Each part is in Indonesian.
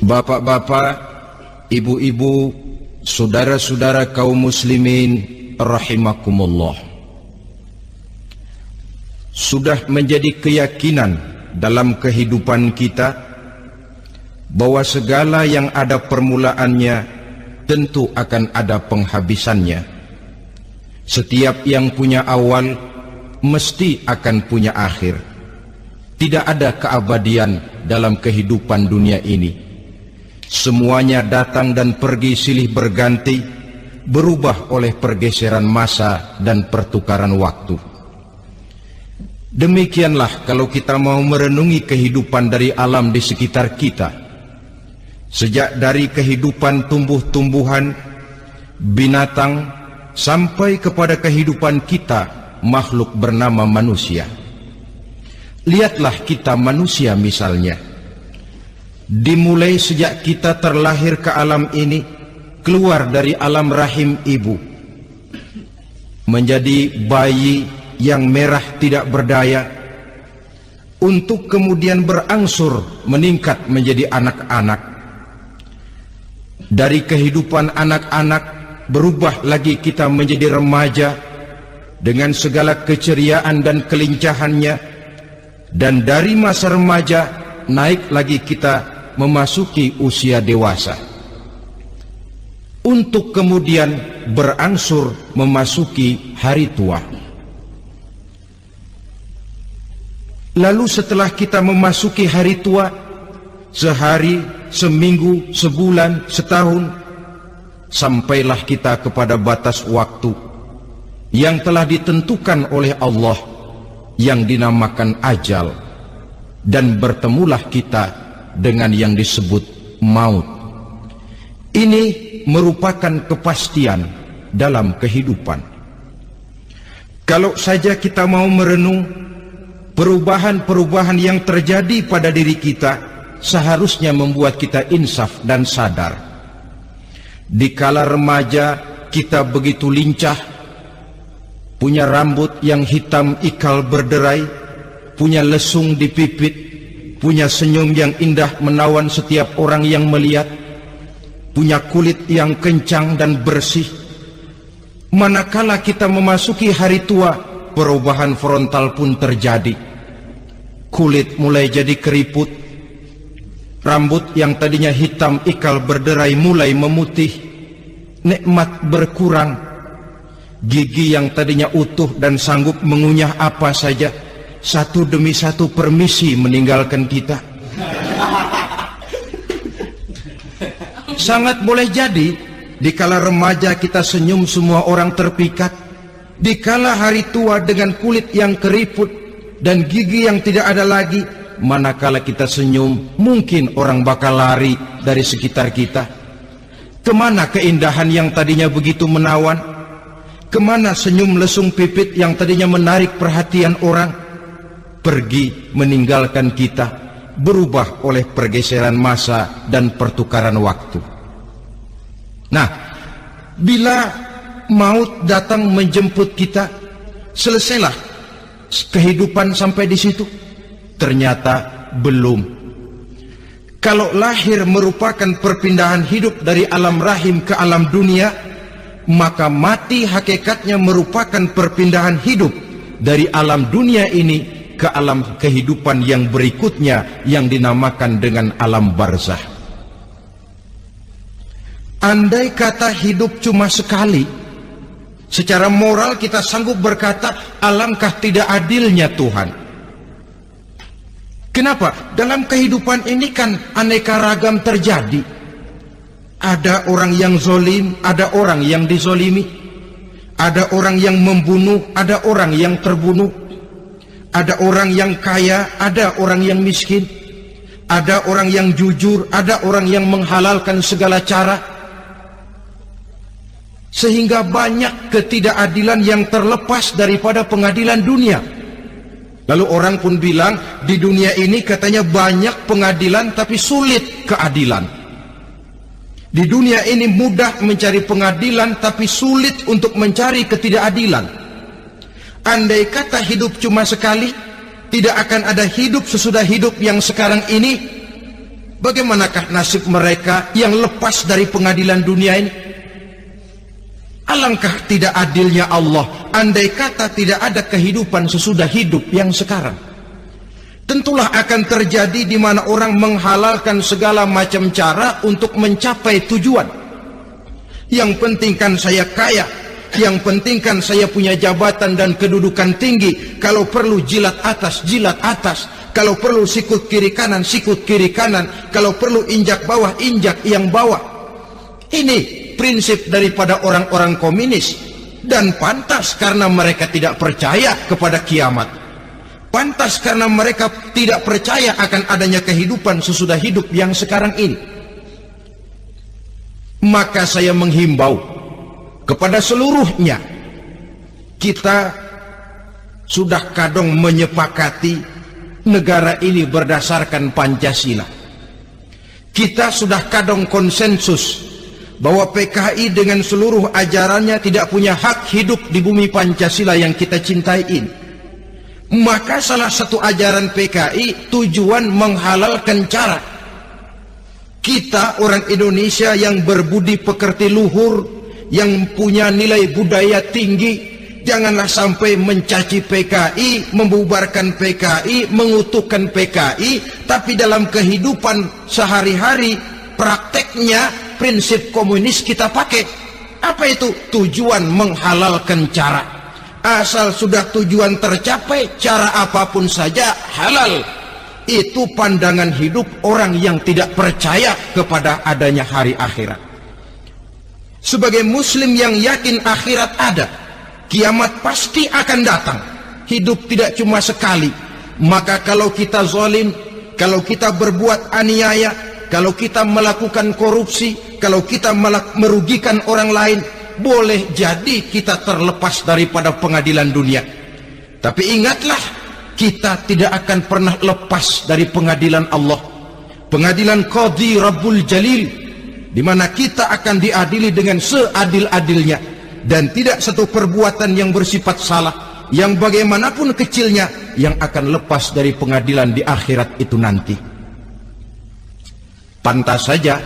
Bapak-bapak, ibu-ibu, saudara-saudara kaum muslimin rahimakumullah. Sudah menjadi keyakinan dalam kehidupan kita bahwa segala yang ada permulaannya tentu akan ada penghabisannya. Setiap yang punya awal mesti akan punya akhir. Tidak ada keabadian dalam kehidupan dunia ini. Semuanya datang dan pergi silih berganti, berubah oleh pergeseran masa dan pertukaran waktu. Demikianlah kalau kita mau merenungi kehidupan dari alam di sekitar kita. Sejak dari kehidupan tumbuh-tumbuhan, binatang, sampai kepada kehidupan kita, makhluk bernama manusia. Lihatlah kita manusia misalnya. Dimulai sejak kita terlahir ke alam ini, keluar dari alam rahim ibu, menjadi bayi yang merah tidak berdaya, untuk kemudian berangsur meningkat menjadi anak-anak. Dari kehidupan anak-anak berubah lagi kita menjadi remaja dengan segala keceriaan dan kelincahannya, dan dari masa remaja naik lagi kita memasuki usia dewasa, untuk kemudian berangsur memasuki hari tua. Lalu setelah kita memasuki hari tua, sehari, seminggu, sebulan, setahun, sampailah kita kepada batas waktu yang telah ditentukan oleh Allah, yang dinamakan ajal, dan bertemulah kita dengan yang disebut maut. Ini merupakan kepastian dalam kehidupan. Kalau saja kita mau merenung perubahan-perubahan yang terjadi pada diri kita, seharusnya membuat kita insaf dan sadar. Dikala remaja kita begitu lincah, punya rambut yang hitam ikal berderai, punya lesung di pipit, punya senyum yang indah menawan setiap orang yang melihat, punya kulit yang kencang dan bersih. Manakala kita memasuki hari tua, perubahan frontal pun terjadi. Kulit mulai jadi keriput, rambut yang tadinya hitam ikal berderai mulai memutih, nikmat berkurang, gigi yang tadinya utuh dan sanggup mengunyah apa saja, satu demi satu permisi meninggalkan kita. Sangat boleh jadi dikala remaja kita senyum semua orang terpikat, dikala hari tua dengan kulit yang keriput dan gigi yang tidak ada lagi, manakala kita senyum mungkin orang bakal lari dari sekitar kita. Kemana keindahan yang tadinya begitu menawan? Kemana senyum lesung pipit yang tadinya menarik perhatian orang? Pergi meninggalkan kita, berubah oleh pergeseran masa dan pertukaran waktu. Nah, bila maut datang menjemput kita, selesailah kehidupan sampai di situ? Ternyata belum. Kalau lahir merupakan perpindahan hidup dari alam rahim ke alam dunia, maka mati hakikatnya merupakan perpindahan hidup dari alam dunia ini ke alam kehidupan yang berikutnya, yang dinamakan dengan alam barzah. Andai kata hidup cuma sekali, secara moral kita sanggup berkata, alangkah tidak adilnya Tuhan. Kenapa? Dalam kehidupan ini kan aneka ragam terjadi. Ada orang yang zolim, ada orang yang dizolimi, ada orang yang membunuh, ada orang yang terbunuh, ada orang yang kaya, ada orang yang miskin, ada orang yang jujur, ada orang yang menghalalkan segala cara, sehingga banyak ketidakadilan yang terlepas daripada pengadilan dunia. Lalu orang pun bilang, di dunia ini katanya banyak pengadilan tapi sulit keadilan. Di dunia ini mudah mencari pengadilan tapi sulit untuk mencari ketidakadilan. Andai kata hidup cuma sekali, tidak akan ada hidup sesudah hidup yang sekarang ini. Bagaimanakah nasib mereka yang lepas dari pengadilan dunia ini? Alangkah tidak adilnya Allah, andai kata tidak ada kehidupan sesudah hidup yang sekarang. Tentulah akan terjadi di mana orang menghalalkan segala macam cara untuk mencapai tujuan. Yang penting kan saya kaya, yang penting kan saya punya jabatan dan kedudukan tinggi. Kalau perlu jilat atas, kalau perlu sikut kiri kanan, kalau perlu injak bawah, injak yang bawah. Ini prinsip daripada orang-orang komunis, dan pantas karena mereka tidak percaya kepada kiamat. Pantas karena mereka tidak percaya akan adanya kehidupan sesudah hidup yang sekarang ini. Maka saya menghimbau kepada seluruhnya, kita sudah kadung menyepakati negara ini berdasarkan Pancasila. Kita sudah kadung konsensus bahwa PKI dengan seluruh ajarannya tidak punya hak hidup di bumi Pancasila yang kita cintai ini. Maka salah satu ajaran PKI tujuan menghalalkan cara. Kita orang Indonesia yang berbudi pekerti luhur, yang punya nilai budaya tinggi, janganlah sampai mencaci PKI, membubarkan PKI, mengutukkan PKI, tapi dalam kehidupan sehari-hari prakteknya prinsip komunis kita pakai. Apa itu? Tujuan menghalalkan cara. Asal sudah tujuan tercapai, cara apapun saja halal. Itu pandangan hidup orang yang tidak percaya kepada adanya hari akhirat. Sebagai muslim yang yakin akhirat ada, kiamat pasti akan datang. Hidup tidak cuma sekali. Maka kalau kita zalim, kalau kita berbuat aniaya, kalau kita melakukan korupsi, kalau kita merugikan orang lain, boleh jadi kita terlepas daripada pengadilan dunia. Tapi ingatlah, kita tidak akan pernah lepas dari pengadilan Allah, pengadilan Qadhi Rabbul Jalil, di mana kita akan diadili dengan seadil-adilnya, dan tidak satu perbuatan yang bersifat salah, yang bagaimanapun kecilnya, yang akan lepas dari pengadilan di akhirat itu nanti. Pantas saja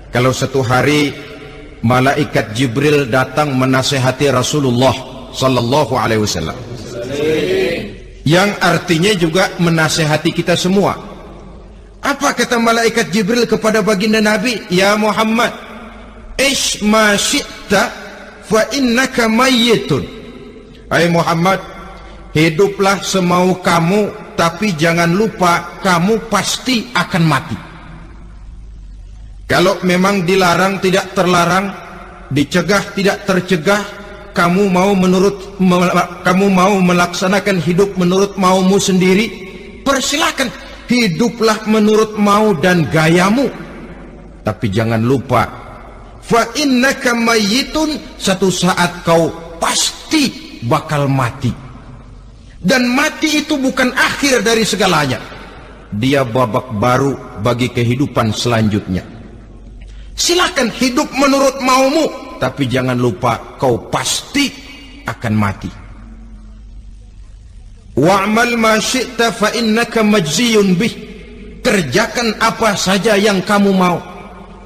kalau satu hari malaikat Jibril datang menasihati Rasulullah sallallahu alaihi wasallam, yang artinya juga menasihati kita semua. Apa kata malaikat Jibril kepada baginda Nabi? Ya Muhammad, ish ma syi'ta fa innaka mayyitun. Hai Muhammad, hiduplah semau kamu, tapi jangan lupa kamu pasti akan mati. Kalau memang dilarang tidak terlarang, dicegah tidak tercegah, kamu mau melaksanakan hidup menurut maumu sendiri, persilakan, hiduplah menurut mau dan gayamu. Tapi jangan lupa, fa innaka mayyitun, satu saat kau pasti bakal mati. Dan mati itu bukan akhir dari segalanya, dia babak baru bagi kehidupan selanjutnya. Silakan hidup menurut maumu, tapi jangan lupa kau pasti akan mati. Wa'mal ma syi'ta fa innaka majziyun bih. Kerjakan apa saja yang kamu mau.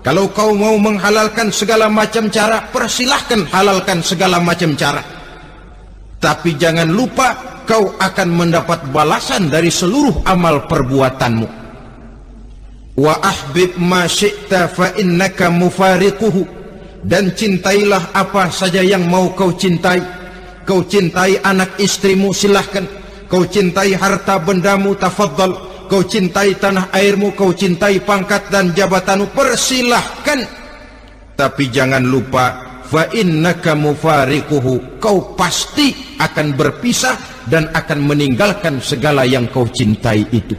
Kalau kau mau menghalalkan segala macam cara, persilahkan halalkan segala macam cara. Tapi jangan lupa kau akan mendapat balasan dari seluruh amal perbuatanmu. Wa ahbib ma syi'ta fa innaka mufariquhu. Dan cintailah apa saja yang mau kau cintai. Kau cintai anak istrimu, silahkan. Kau cintai harta bendamu, tafadhal. Kau cintai tanah airmu, kau cintai pangkat dan jabatanmu, persilahkan. Tapi jangan lupa, fa innaka mufariquhu, kau pasti akan berpisah dan akan meninggalkan segala yang kau cintai itu.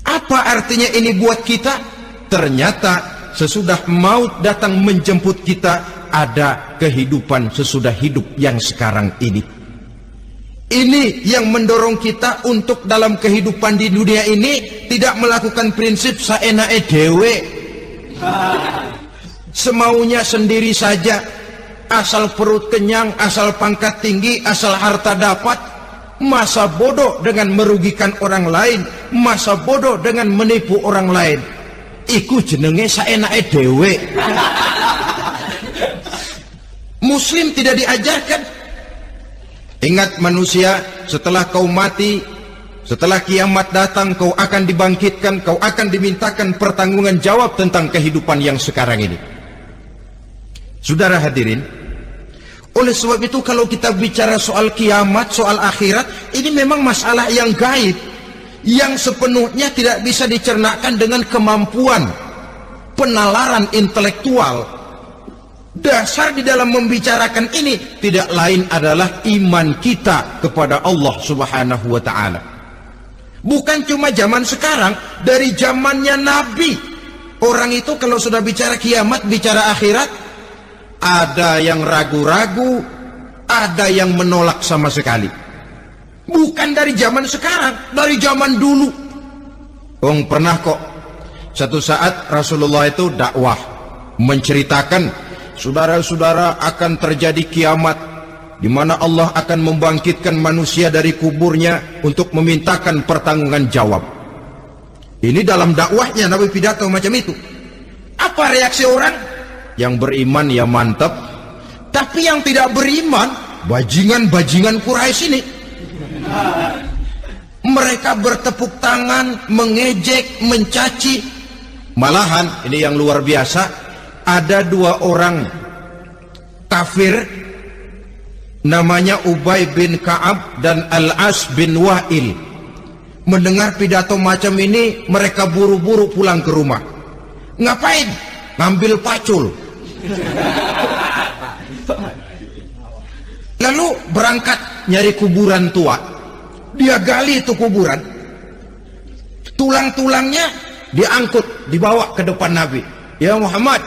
Apa artinya ini buat kita? Ternyata sesudah maut datang menjemput kita, ada kehidupan sesudah hidup yang sekarang ini. Ini yang mendorong kita untuk dalam kehidupan di dunia ini tidak melakukan prinsip saenake dhewe, semaunya sendiri saja, asal perut kenyang, asal pangkat tinggi, asal harta dapat. masa bodoh dengan merugikan orang lain, masa bodoh dengan menipu orang lain. Iku jenenge saenake dhewe. Muslim tidak diajarkan. Ingat manusia, setelah kau mati, setelah kiamat datang, kau akan dibangkitkan, kau akan dimintakan pertanggungan jawab tentang kehidupan yang sekarang ini. Saudara hadirin, oleh sebab itu kalau kita bicara soal kiamat, soal akhirat, ini memang masalah yang gaib, yang sepenuhnya tidak bisa dicernakan dengan kemampuan penalaran intelektual. Dasar di dalam membicarakan ini tidak lain adalah iman kita kepada Allah Subhanahu wa ta'ala. Bukan cuma zaman sekarang, dari zamannya Nabi. Orang itu kalau sudah bicara kiamat, bicara akhirat, ada yang ragu-ragu, ada yang menolak sama sekali. Bukan dari zaman sekarang, dari zaman dulu. Pernah kok satu saat Rasulullah itu dakwah menceritakan, saudara-saudara, akan terjadi kiamat di mana Allah akan membangkitkan manusia dari kuburnya untuk memintakan pertanggungan jawab. Ini dalam dakwahnya Nabi pidato macam itu. Apa reaksi orang? Yang beriman ya mantap, tapi yang tidak beriman, bajingan-bajingan Quraisy ini, mereka bertepuk tangan, mengejek, mencaci. Malahan ini yang luar biasa, ada dua orang kafir namanya Ubay bin Ka'ab dan Al-As bin Wa'il. Mendengar pidato macam ini, mereka buru-buru pulang ke rumah. Ngapain? Ngambil pacul. Lalu berangkat nyari kuburan tua. Dia gali itu kuburan, tulang-tulangnya diangkut, dibawa ke depan Nabi. Ya Muhammad,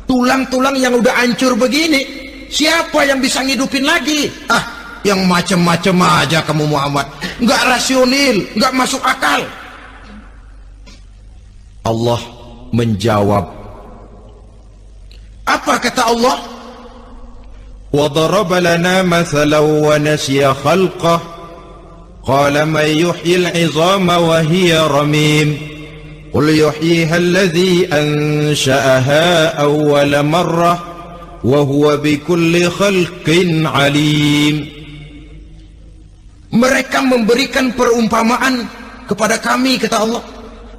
tulang-tulang yang udah hancur begini, siapa yang bisa ngidupin lagi? Yang macam-macam aja kamu Muhammad, nggak rasional, nggak masuk akal. Allah menjawab. Apa kata Allah? وَضَرَبَ لَنَا مَثَلًا وَنَسِيَ خَلْقَهُ قَالَ مَنْ يُحْيِي الْعِظَامَ وَهِيَ رَمِيمٌ قُلْ يُحْيِيهَا الَّذِي أَنْشَأَهَا أَوَّلَ مَرَّةٍ وَهُوَ بِكُلِّ خَلْقٍ عَلِيمٌ. Mereka memberikan perumpamaan kepada kami, kata Allah.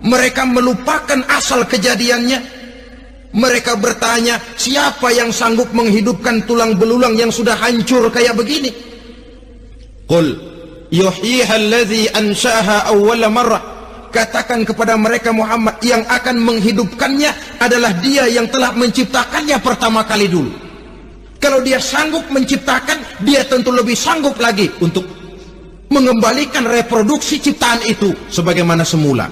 Mereka melupakan asal kejadiannya. Mereka bertanya, siapa yang sanggup menghidupkan tulang belulang yang sudah hancur kayak begini? Qul yuhyiha alladhi ansha'aha awwala marrah. Katakan kepada mereka Muhammad, yang akan menghidupkannya adalah dia yang telah menciptakannya pertama kali dulu. Kalau dia sanggup menciptakan, dia tentu lebih sanggup lagi untuk mengembalikan reproduksi ciptaan itu sebagaimana semula.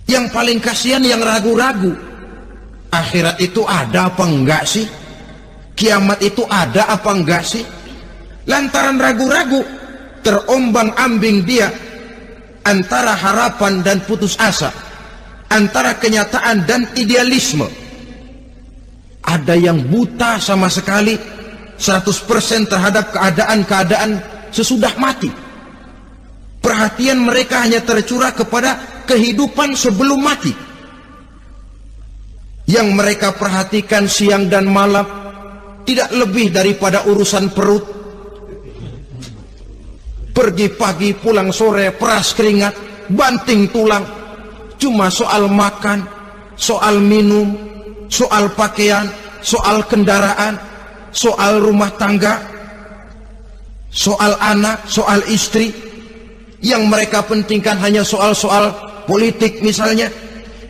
Yang paling kasihan yang ragu-ragu. Akhirat itu ada apa enggak sih? Kiamat itu ada apa enggak sih? Lantaran ragu-ragu, terombang-ambing dia antara harapan dan putus asa, antara kenyataan dan idealisme. Ada yang buta sama sekali 100% terhadap keadaan-keadaan sesudah mati. Perhatian mereka hanya tercurah kepada kehidupan sebelum mati. Yang mereka perhatikan siang dan malam tidak lebih daripada urusan perut. Pergi pagi, pulang sore, peras keringat, banting tulang. Cuma soal makan, soal minum, soal pakaian, soal kendaraan, soal rumah tangga, soal anak, soal istri. Yang mereka pentingkan hanya soal-soal politik misalnya,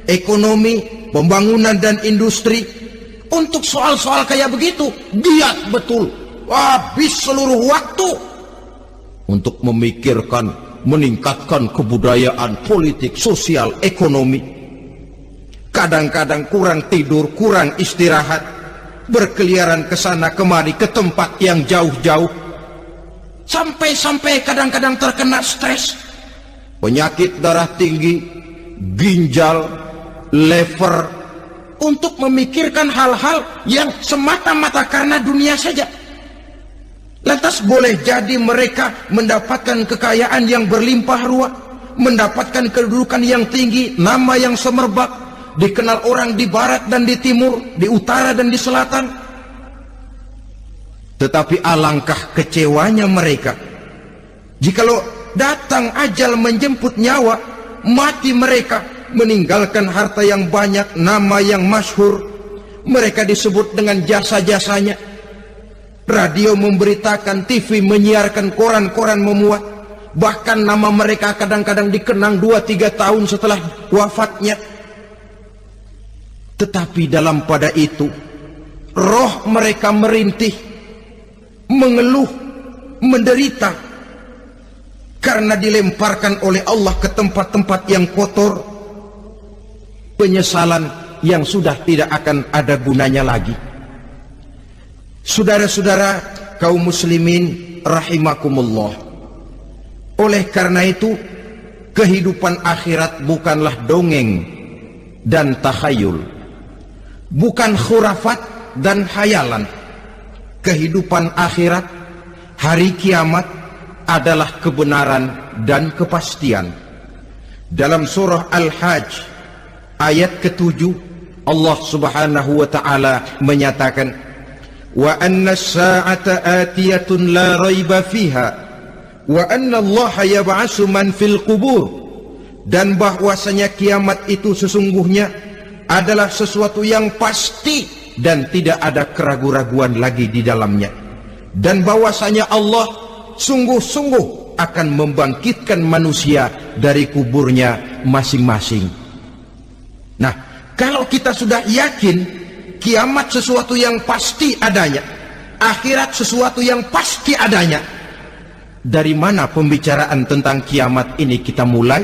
ekonomi, pembangunan dan industri. Untuk soal-soal kayak begitu, giat betul, habis seluruh waktu untuk memikirkan, meningkatkan kebudayaan, politik, sosial, ekonomi. Kadang-kadang kurang tidur, kurang istirahat, berkeliaran ke sana kemari, ke tempat yang jauh-jauh. Sampai-sampai kadang-kadang terkena stres, penyakit darah tinggi, ginjal, lever, untuk memikirkan hal-hal yang semata-mata karena dunia saja. Lantas boleh jadi mereka mendapatkan kekayaan yang berlimpah ruah, mendapatkan kedudukan yang tinggi, nama yang semerbak, dikenal orang di barat dan di timur, di utara dan di selatan. Tetapi alangkah kecewanya mereka jikalau datang ajal menjemput nyawa, mati mereka, meninggalkan harta yang banyak, nama yang masyhur. Mereka disebut dengan jasa-jasanya. Radio memberitakan, TV menyiarkan, koran-koran memuat. Bahkan nama mereka kadang-kadang dikenang 2-3 tahun setelah wafatnya. Tetapi dalam pada itu, roh mereka merintih, mengeluh, menderita, karena dilemparkan oleh Allah ke tempat-tempat yang kotor. Penyesalan yang sudah tidak akan ada gunanya lagi. Saudara-saudara kaum muslimin rahimakumullah, oleh karena itu kehidupan akhirat bukanlah dongeng dan takhayul, bukan khurafat dan hayalan. Kehidupan akhirat, hari kiamat adalah kebenaran dan kepastian. Dalam surah Al-Hajj ayat ke-7, Allah Subhanahu wa taala menyatakan, wa anna as-sa'ata atiyatun la raiba fiha wa anna Allah yab'atsu man fil qubur, dan bahwasanya kiamat itu sesungguhnya adalah sesuatu yang pasti dan tidak ada keraguan-raguan lagi di dalamnya, dan bahwasanya Allah sungguh-sungguh akan membangkitkan manusia dari kuburnya masing-masing. Nah, kalau kita sudah yakin kiamat sesuatu yang pasti adanya, akhirat sesuatu yang pasti adanya, dari mana pembicaraan tentang kiamat ini kita mulai?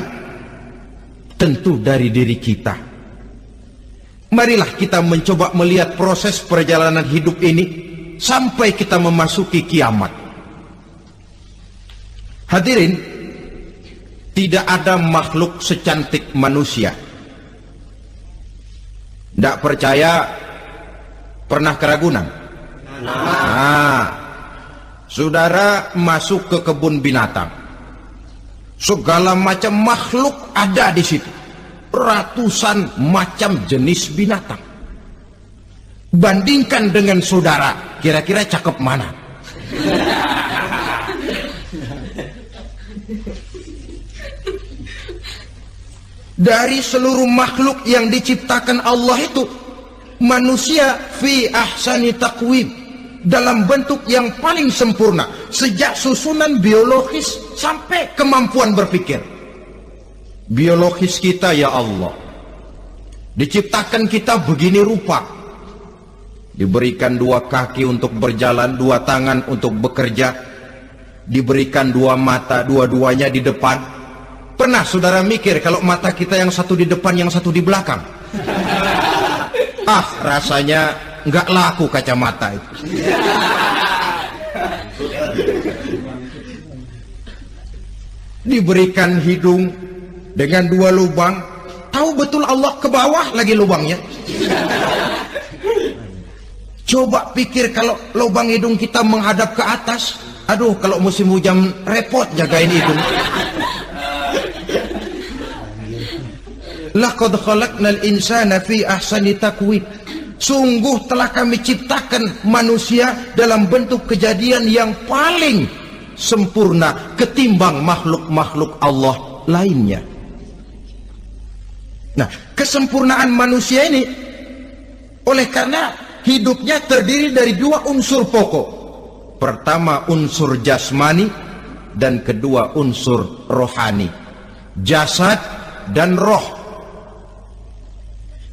Tentu dari diri kita. Marilah kita mencoba melihat proses perjalanan hidup ini sampai kita memasuki kiamat. Hadirin, tidak ada makhluk secantik manusia. Tidak percaya, pernah ke Ragunan? Saudara masuk ke kebun binatang, segala macam makhluk ada di situ, ratusan macam jenis binatang. Bandingkan dengan saudara, kira-kira cakep mana? Dari seluruh makhluk yang diciptakan Allah itu, manusia fi ahsani taqwim, dalam bentuk yang paling sempurna, sejak susunan biologis sampai kemampuan berpikir. Biologis kita, ya Allah, diciptakan kita begini rupa, diberikan 2 kaki untuk berjalan, 2 tangan untuk bekerja, diberikan 2 mata, dua-duanya di depan. Pernah saudara mikir kalau mata kita yang satu di depan, yang satu di belakang? Rasanya nggak laku kacamata itu. Diberikan hidung dengan 2 lubang, tahu betul Allah ke bawah lagi lubangnya. Coba pikir kalau lubang hidung kita menghadap ke atas, aduh, kalau musim hujan repot jagain hidung. Laqad khalaqnal insana fi ahsani taqwim. Sungguh telah kami ciptakan manusia dalam bentuk kejadian yang paling sempurna ketimbang makhluk-makhluk Allah lainnya. Nah, kesempurnaan manusia ini oleh karena hidupnya terdiri dari 2 unsur pokok. Pertama unsur jasmani dan kedua unsur rohani, jasad dan roh.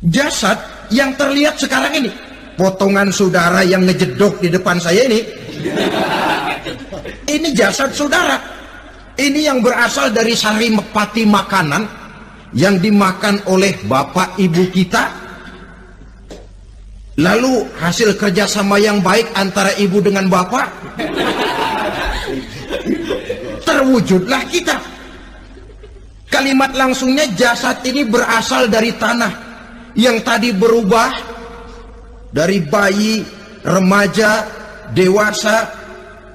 Jasad yang terlihat sekarang ini, potongan saudara yang ngejedok di depan saya ini jasad saudara. Ini yang berasal dari saripati makanan yang dimakan oleh bapak ibu kita, lalu hasil kerjasama yang baik antara ibu dengan bapak, terwujudlah kita. Kalimat langsungnya, jasad ini berasal dari tanah, yang tadi berubah dari bayi, remaja, dewasa,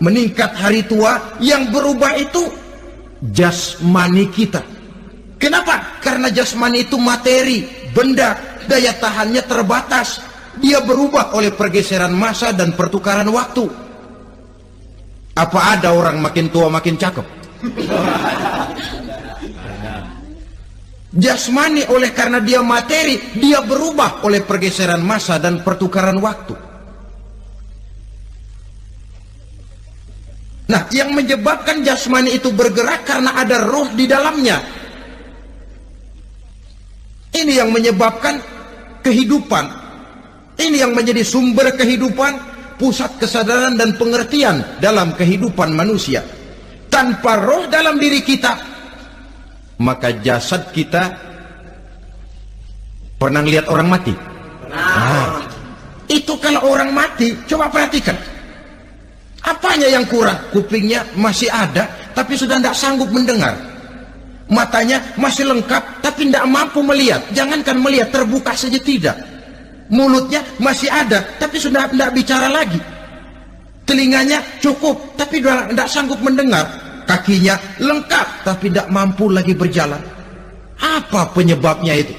meningkat hari tua, yang berubah itu jasmani kita. Kenapa? Karena jasmani itu materi, benda, daya tahannya terbatas. Dia berubah oleh pergeseran masa dan pertukaran waktu. Apa ada orang makin tua makin cakep? Jasmani oleh karena dia materi, dia berubah oleh pergeseran masa dan pertukaran waktu. Nah, yang menyebabkan jasmani itu bergerak karena ada roh di dalamnya. Ini yang menyebabkan kehidupan. Ini yang menjadi sumber kehidupan, pusat kesadaran dan pengertian dalam kehidupan manusia. Tanpa roh dalam diri kita, maka jasad kita, pernah lihat orang mati? Nah, itu kalau orang mati, coba perhatikan. Apanya yang kurang? Kupingnya masih ada, tapi sudah tidak sanggup mendengar. Matanya masih lengkap, tapi tidak mampu melihat. Jangankan melihat, terbuka saja tidak. Mulutnya masih ada, tapi sudah tidak bicara lagi. Telinganya cukup, tapi sudah tidak sanggup mendengar. Kakinya lengkap, tapi tidak mampu lagi berjalan. Apa penyebabnya itu?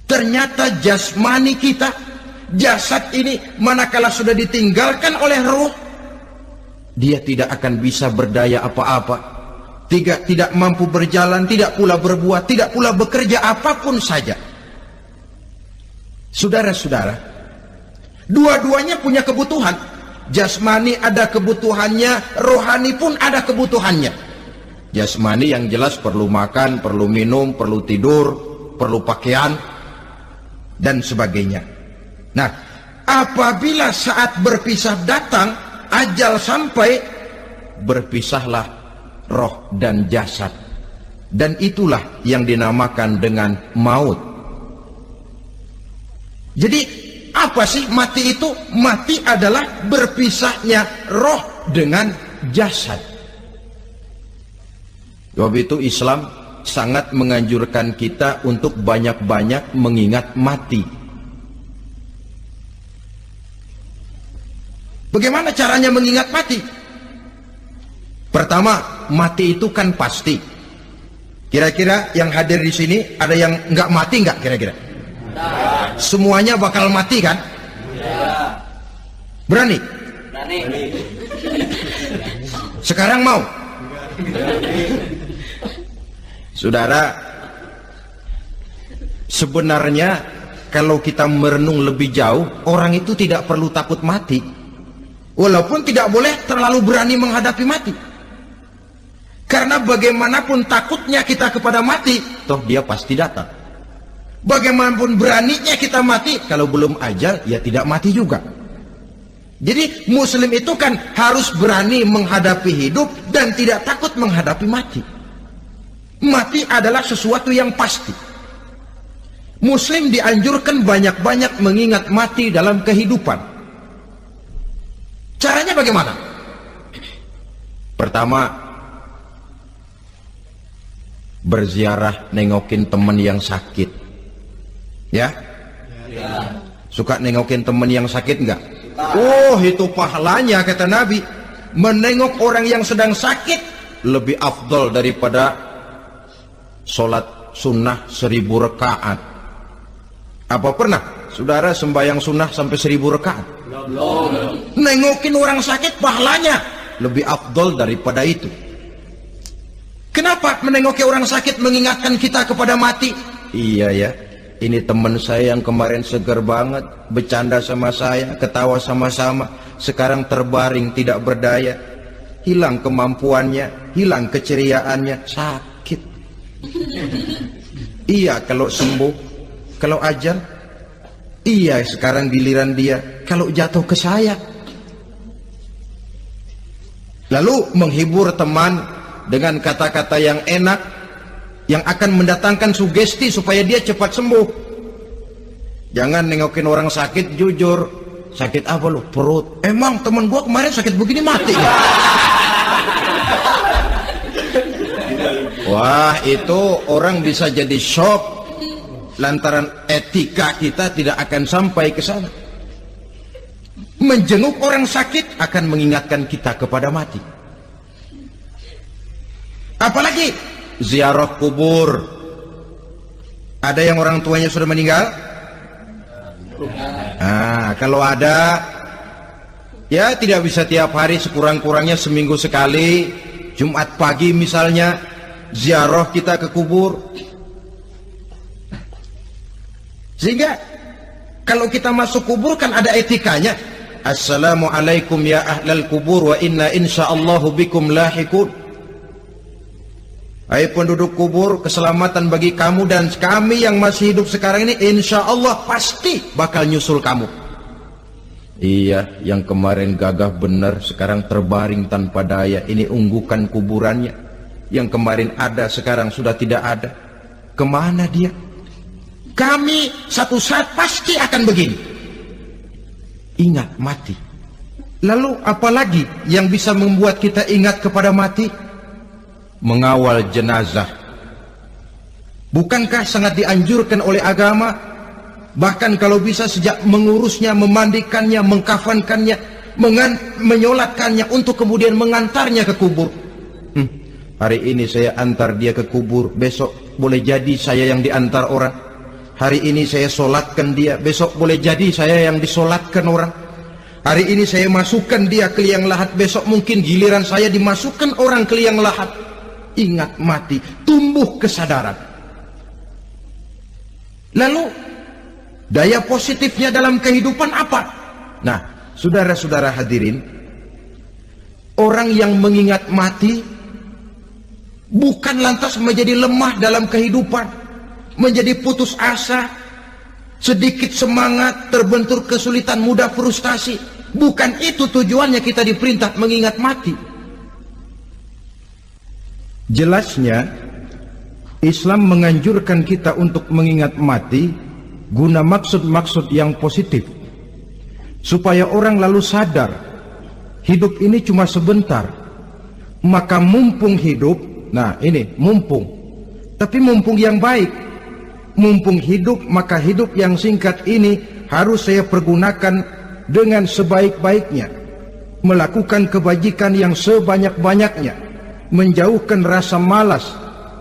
Ternyata jasmani kita, jasad ini, manakala sudah ditinggalkan oleh roh, dia tidak akan bisa berdaya apa-apa. Tidak mampu berjalan, tidak pula berbuat, tidak pula bekerja apapun saja. Saudara-saudara, dua-duanya punya kebutuhan. Jasmani ada kebutuhannya, rohani pun ada kebutuhannya. Jasmani yang jelas perlu makan, perlu minum, perlu tidur, perlu pakaian, dan sebagainya. Nah, apabila saat berpisah datang, ajal sampai, berpisahlah roh dan jasad. Dan itulah yang dinamakan dengan maut. Jadi apa sih mati itu? Mati adalah berpisahnya roh dengan jasad. Sebab itu Islam sangat menganjurkan kita untuk banyak-banyak mengingat mati. Bagaimana caranya mengingat mati? Pertama, mati itu kan pasti. Kira-kira yang hadir di sini ada yang nggak mati nggak kira-kira? Semuanya bakal mati kan? Berani? Berani. Sekarang mau? Saudara, sebenarnya kalau kita merenung lebih jauh, orang itu tidak perlu takut mati. Walaupun tidak boleh terlalu berani menghadapi mati. Karena bagaimanapun takutnya kita kepada mati, toh dia pasti datang. Bagaimanapun beraninya kita mati, kalau belum ajal, ya tidak mati juga. Jadi muslim itu kan harus berani menghadapi hidup dan tidak takut menghadapi mati. Mati adalah sesuatu yang pasti. Muslim dianjurkan banyak-banyak mengingat mati dalam kehidupan. Caranya bagaimana? Pertama, berziarah, nengokin teman yang sakit. Ya? Suka nengokin teman yang sakit enggak? Oh, itu pahalanya kata Nabi. Menengok orang yang sedang sakit lebih afdol daripada sholat sunnah 1000 rakaat. Apa pernah saudara sembahyang sunnah sampai 1000 rakaat? Nengokin orang sakit pahalanya lebih afdol daripada itu. Kenapa menengoki orang sakit mengingatkan kita kepada mati? Iya ya, ini teman saya yang kemarin segar banget, bercanda sama saya, ketawa sama-sama, sekarang terbaring tidak berdaya, hilang kemampuannya, hilang keceriaannya, sakit. Iya kalau sembuh, kalau ajal, iya sekarang giliran dia, kalau jatuh ke saya. Lalu menghibur teman dengan kata-kata yang enak, yang akan mendatangkan sugesti supaya dia cepat sembuh. Jangan nengokin orang sakit, jujur, sakit apa lo? Perut. Emang teman gua kemarin sakit begini mati ya? Wah, itu orang bisa jadi shock lantaran etika kita tidak akan sampai ke sana. Menjenguk orang sakit akan mengingatkan kita kepada mati. Apalagi ziarah kubur. Ada yang orang tuanya sudah meninggal? Kalau ada, ya tidak bisa tiap hari, sekurang-kurangnya seminggu sekali, Jumat pagi misalnya, ziarah kita ke kubur. Sehingga kalau kita masuk kubur kan ada etikanya. Assalamualaikum ya ahlal kubur wa inna insyaallahu bikum lahikun. Hai penduduk kubur, keselamatan bagi kamu dan kami yang masih hidup sekarang ini insyaallah pasti bakal nyusul kamu. Iya, yang kemarin gagah benar sekarang terbaring tanpa daya. Ini unggukan kuburannya. Yang kemarin ada sekarang sudah tidak ada. Kemana dia? Kami satu saat pasti akan begini. Ingat mati. Lalu apalagi yang bisa membuat kita ingat kepada mati? Mengawal jenazah. Bukankah sangat dianjurkan oleh agama? Bahkan kalau bisa sejak mengurusnya, memandikannya, mengkafankannya, menyolatkannya untuk kemudian mengantarnya ke kubur. Hari ini saya antar dia ke kubur, besok boleh jadi saya yang diantar orang. Hari ini saya solatkan dia, besok boleh jadi saya yang disolatkan orang. Hari ini saya masukkan dia ke liang lahat, besok mungkin giliran saya dimasukkan orang ke liang lahat. Ingat mati, tumbuh kesadaran. Lalu daya positifnya dalam kehidupan apa? Nah, saudara-saudara hadirin, orang yang mengingat mati bukan lantas menjadi lemah dalam kehidupan, menjadi putus asa, sedikit semangat, terbentur kesulitan, mudah frustasi. Bukan itu tujuannya kita diperintah mengingat mati. Jelasnya Islam menganjurkan kita untuk mengingat mati guna maksud-maksud yang positif, supaya orang lalu sadar hidup ini cuma sebentar. Maka mumpung hidup, nah ini mumpung, tapi mumpung yang baik. Mumpung hidup, maka hidup yang singkat ini harus saya pergunakan dengan sebaik-baiknya, melakukan kebajikan yang sebanyak-banyaknya, menjauhkan rasa malas,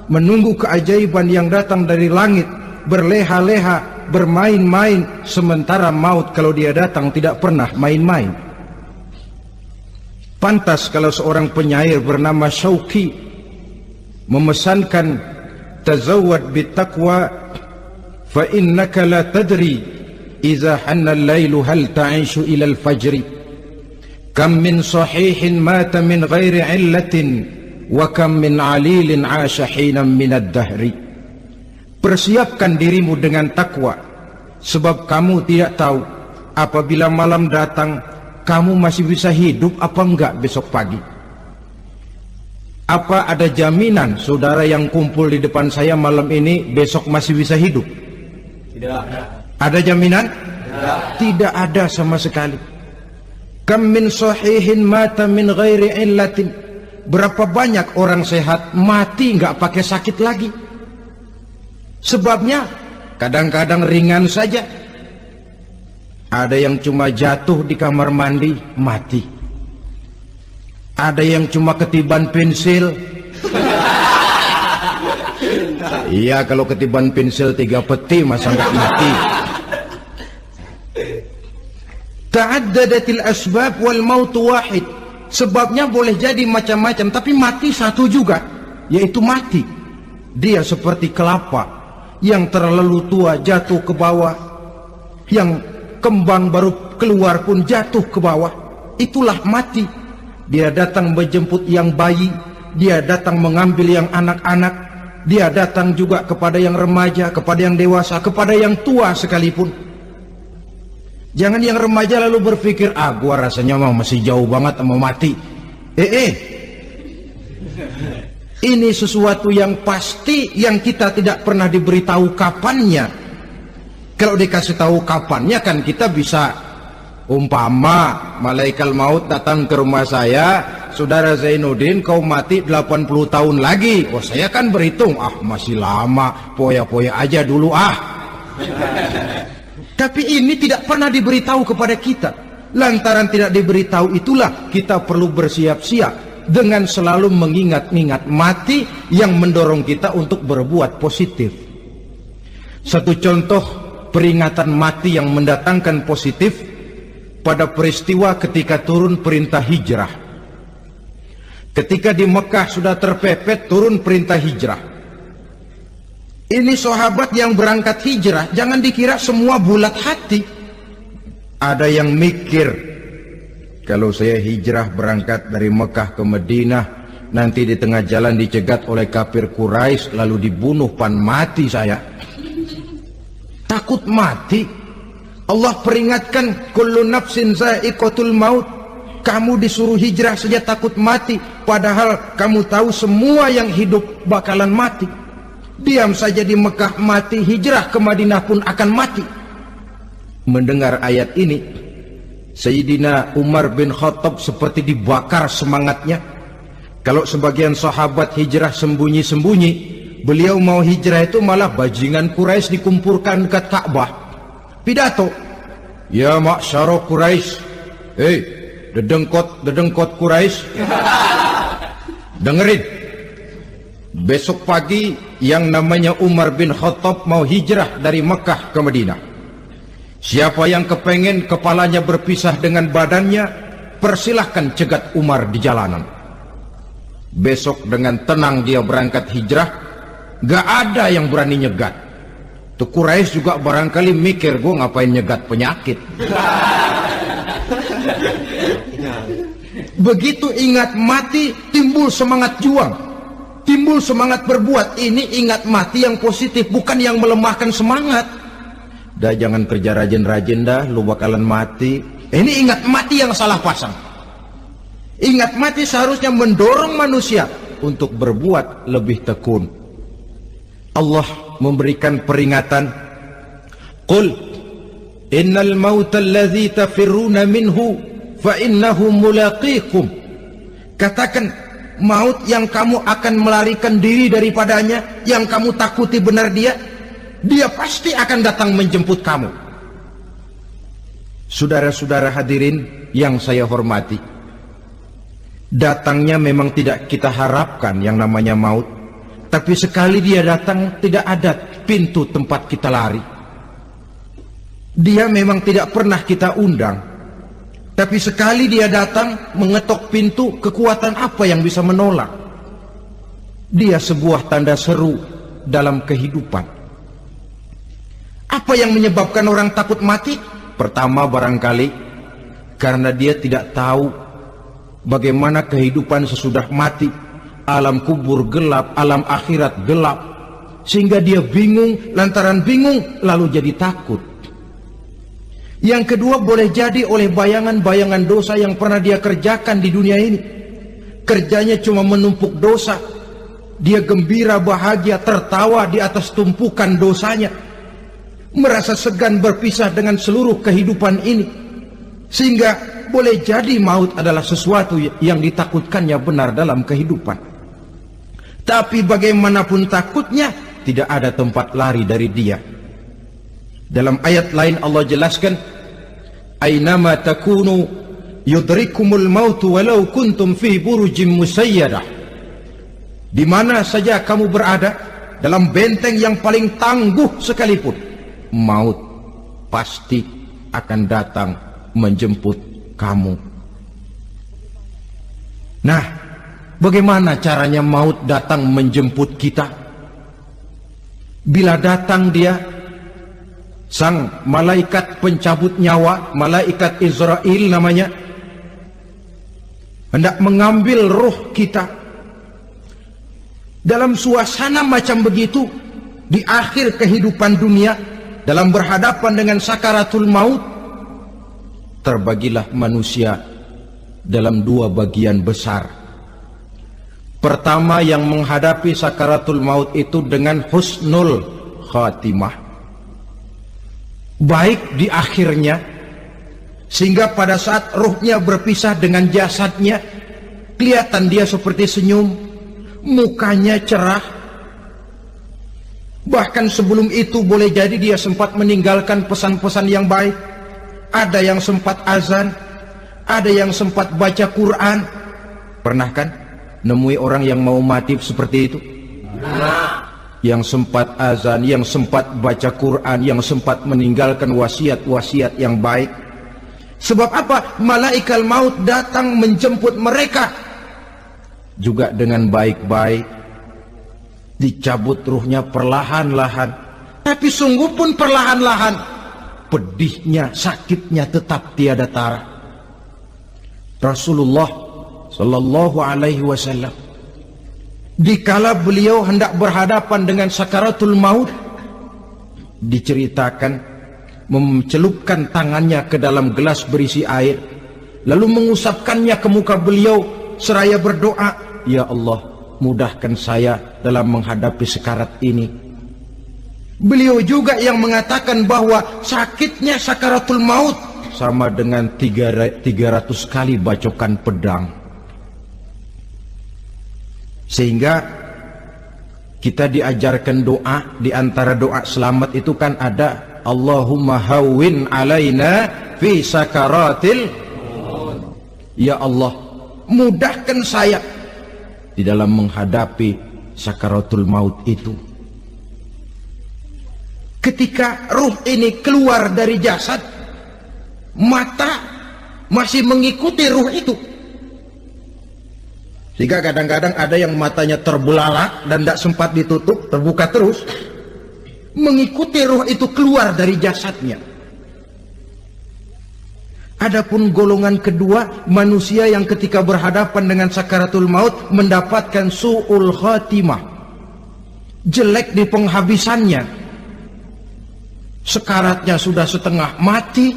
menunggu keajaiban yang datang dari langit, berleha-leha, bermain-main, sementara maut kalau dia datang tidak pernah main-main. Pantas kalau seorang penyair bernama Syauqi memesankan, tazawwad bittaqwa fa innaka la tadri idza hanna al-lailu hal ta'ishu ila al-fajri, kam min sahihin mata min ghairi illatin wa kam min alilin 'asha hinan min ad-dahri. Persiapkan dirimu dengan takwa, sebab kamu tidak tahu apabila malam datang kamu masih bisa hidup apa enggak besok pagi. Apa ada jaminan saudara yang kumpul di depan saya malam ini besok masih bisa hidup? Tidak ada. Ada jaminan? Tidak. Tidak ada sama sekali. Kam min sahihin mata min ghairi illatin. Berapa banyak orang sehat mati nggak pakai sakit lagi. Sebabnya kadang-kadang ringan saja. Ada yang cuma jatuh di kamar mandi mati. Ada yang cuma ketiban pensil. Iya, kalau ketiban pensil 3 peti masa nggak mati. Ta'addadatil asbab wal mautu wahid. Sebabnya boleh jadi macam-macam, tapi mati satu juga, yaitu mati. Dia seperti kelapa yang terlalu tua jatuh ke bawah, yang kembang baru keluar pun jatuh ke bawah. Itulah mati. Dia datang menjemput yang bayi, dia datang mengambil yang anak-anak, dia datang juga kepada yang remaja, kepada yang dewasa, kepada yang tua sekalipun. Jangan yang remaja lalu berpikir, gua rasanya masih jauh banget mau mati. Ini sesuatu yang pasti yang kita tidak pernah diberitahu kapannya. Kalau dikasih tahu kapannya kan kita bisa, umpama malaikat maut datang ke rumah saya, saudara Zainuddin kau mati 80 tahun lagi. Oh, saya kan berhitung, masih lama, poya-poya aja dulu. Tapi ini tidak pernah diberitahu kepada kita. Lantaran tidak diberitahu itulah kita perlu bersiap-siap dengan selalu mengingat-ingat mati yang mendorong kita untuk berbuat positif. Satu contoh peringatan mati yang mendatangkan positif pada peristiwa ketika turun perintah hijrah. Ketika di Mekah sudah terpepet turun perintah hijrah. Ini sahabat yang berangkat hijrah, jangan dikira semua bulat hati. Ada yang mikir, kalau saya hijrah berangkat dari Mekah ke Madinah, nanti di tengah jalan dicegat oleh kafir Quraisy lalu dibunuh, pan mati saya. Takut mati. Allah peringatkan, kullu nafsin za'iqatul maut. Kamu disuruh hijrah saja takut mati, padahal kamu tahu semua yang hidup bakalan mati. Diam saja di Mekah mati, hijrah ke Madinah pun akan mati. Mendengar ayat ini, Sayyidina Umar bin Khattab seperti dibakar semangatnya. Kalau sebagian sahabat hijrah sembunyi-sembunyi, beliau mau hijrah itu malah bajingan Quraisy dikumpulkan dekat Ka'bah. Pidato, ya ma'syara Quraisy, dedengkot Quraisy, dengerin. Besok pagi yang namanya Umar bin Khattab mau hijrah dari Mekah ke Madinah. Siapa yang kepengen kepalanya berpisah dengan badannya, persilahkan cegat Umar di jalanan. Besok dengan tenang dia berangkat hijrah, gak ada yang berani nyegat. Tuh Quraisy juga barangkali mikir, gue ngapain nyegat penyakit. Begitu ingat mati, timbul semangat juang, timbul semangat berbuat. Ini ingat mati yang positif, bukan yang melemahkan semangat. Dah jangan kerja rajin-rajin dah, lu bakalan mati. Ini ingat mati yang salah pasang. Ingat mati seharusnya mendorong manusia untuk berbuat lebih tekun. Allah memberikan peringatan, qul innal mauta alladhi tafirruna minhu fa innahu mulaqikum. Katakan, maut yang kamu akan melarikan diri daripadanya, yang kamu takuti benar dia pasti akan datang menjemput kamu. Saudara-saudara hadirin yang saya hormati, datangnya memang tidak kita harapkan yang namanya maut, tapi sekali dia datang tidak ada pintu tempat kita lari. Dia memang tidak pernah kita undang, tapi sekali dia datang mengetok pintu, kekuatan apa yang bisa menolak? Dia sebuah tanda seru dalam kehidupan. Apa yang menyebabkan orang takut mati? Pertama barangkali karena dia tidak tahu bagaimana kehidupan sesudah mati. Alam kubur gelap, alam akhirat gelap, sehingga dia bingung. Lantaran bingung lalu jadi takut. Yang kedua boleh jadi oleh bayangan-bayangan dosa yang pernah dia kerjakan di dunia ini. Kerjanya cuma menumpuk dosa. Dia gembira, bahagia, tertawa di atas tumpukan dosanya, merasa segan berpisah dengan seluruh kehidupan ini, sehingga boleh jadi maut adalah sesuatu yang ditakutkannya benar dalam kehidupan. Tapi bagaimanapun takutnya, tidak ada tempat lari dari dia. Dalam ayat lain Allah jelaskan, aynama takunu yudrikumul mautu walau kuntum fi burujim musayyadah. Di mana saja kamu berada, dalam benteng yang paling tangguh sekalipun, maut pasti akan datang menjemput kamu. Nah, bagaimana caranya maut datang menjemput kita? Bila datang dia, sang malaikat pencabut nyawa, malaikat Israel namanya, hendak mengambil roh kita. Dalam suasana macam begitu, di akhir kehidupan dunia, dalam berhadapan dengan sakaratul maut, terbagilah manusia dalam dua bagian besar. Pertama, yang menghadapi sakaratul maut itu dengan husnul khatimah, baik di akhirnya, sehingga pada saat ruhnya berpisah dengan jasadnya, kelihatan dia seperti senyum, mukanya cerah. Bahkan sebelum itu boleh jadi dia sempat meninggalkan pesan-pesan yang baik, ada yang sempat azan, ada yang sempat baca Quran. Pernah kan nemui orang yang mau mati seperti itu? Yang sempat azan, yang sempat baca Quran, yang sempat meninggalkan wasiat-wasiat yang baik. Sebab apa? Malaikat maut datang menjemput mereka juga dengan baik-baik. Dicabut ruhnya perlahan-lahan, tapi sungguh pun perlahan-lahan. Pedihnya, sakitnya tetap tiada tara. Rasulullah sallallahu alaihi wasallam, dikala beliau hendak berhadapan dengan sakaratul maut, diceritakan mencelupkan tangannya ke dalam gelas berisi air, lalu mengusapkannya ke muka beliau seraya berdoa, "Ya Allah, mudahkan saya dalam menghadapi sekarat ini." Beliau juga yang mengatakan bahwa sakitnya sakaratul maut sama dengan 300 kali bacokan pedang. Sehingga kita diajarkan doa. Di antara doa selamat itu kan ada, Allahumma hawwin alaina fi sakaratil, ya Allah, mudahkan saya di dalam menghadapi sakaratul maut itu. Ketika ruh ini keluar dari jasad, mata masih mengikuti ruh itu. Sehingga kadang-kadang ada yang matanya terbelalak dan tidak sempat ditutup, terbuka terus, mengikuti ruh itu keluar dari jasadnya. Adapun golongan kedua, manusia yang ketika berhadapan dengan sakaratul maut mendapatkan su'ul khatimah, jelek di penghabisannya. Sekaratnya sudah setengah mati,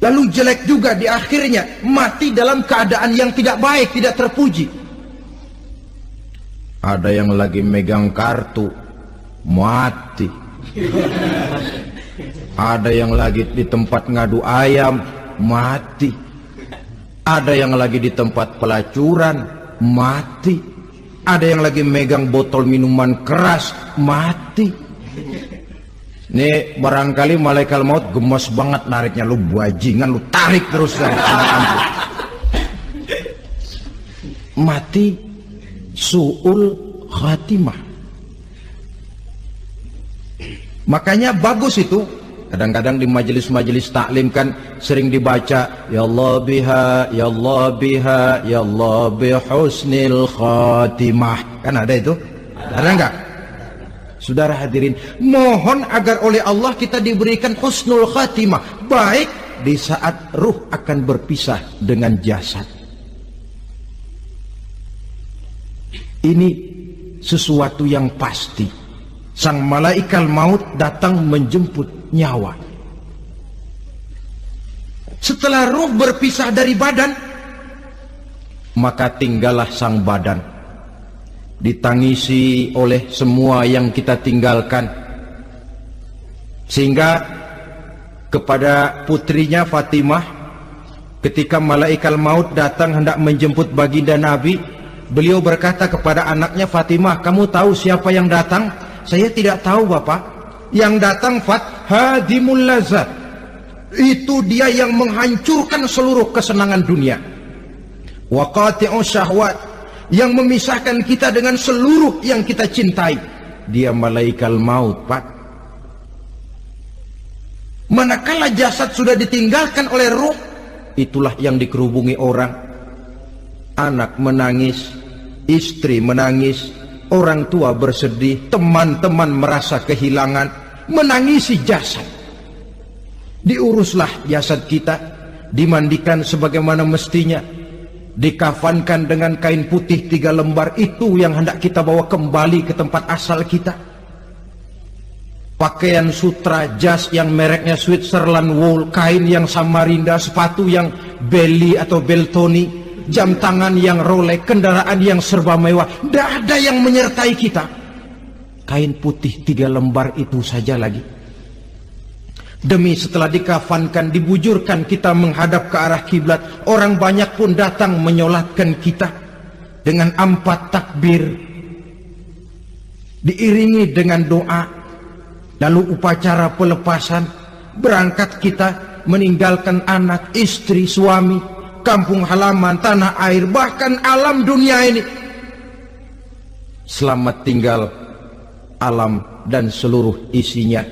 lalu jelek juga di akhirnya, mati dalam keadaan yang tidak baik, tidak terpuji. Ada yang lagi megang kartu, mati. Ada yang lagi di tempat ngadu ayam, mati. Ada yang lagi di tempat pelacuran, mati. Ada yang lagi megang botol minuman keras, mati. Nih barangkali malaikat maut gemes banget nariknya, lu bajingan, lu tarik terus dari anak-anak. Mati su'ul khatimah. Makanya bagus itu. Kadang-kadang di majelis-majelis taklim kan sering dibaca, ya Allah biha, ya Allah biha, ya Allah bihusnil khatimah. Kan ada itu? Ada enggak? Saudara hadirin, mohon agar oleh Allah kita diberikan husnul khatimah, baik di saat ruh akan berpisah dengan jasad. Ini sesuatu yang pasti. Sang malaikat maut datang menjemput nyawa. Setelah ruh berpisah dari badan, maka tinggallah sang badan, ditangisi oleh semua yang kita tinggalkan. Sehingga kepada putrinya Fatimah, ketika malaikat maut datang hendak menjemput baginda Nabi, beliau berkata kepada anaknya, Fatimah, kamu tahu siapa yang datang? Saya tidak tahu, Bapak. Yang datang hadimul lazat, itu dia yang menghancurkan seluruh kesenangan dunia. Wa qati'u syahwat, yang memisahkan kita dengan seluruh yang kita cintai. Dia malaikat maut, Pak. Manakala jasad sudah ditinggalkan oleh ruh, itulah yang dikerubungi orang. Anak menangis, istri menangis, orang tua bersedih, teman-teman merasa kehilangan, menangisi jasad. Diuruslah jasad kita, dimandikan sebagaimana mestinya, dikafankan dengan kain putih 3 lembar, itu yang hendak kita bawa kembali ke tempat asal kita. Pakaian sutra, jas yang mereknya Switzerland wool, kain yang Samarinda, sepatu yang Belly atau Beltoni, jam tangan yang Rolex, kendaraan yang serba mewah, tidak ada yang menyertai kita. Kain putih 3 lembar itu saja lagi. Demi setelah dikafankan, dibujurkan kita menghadap ke arah kiblat, orang banyak pun datang menyolatkan kita dengan 4 takbir, diiringi dengan doa, lalu upacara pelepasan. Berangkat kita meninggalkan anak, istri, suami, kampung halaman, tanah air, bahkan alam dunia ini. Selamat tinggal alam dan seluruh isinya.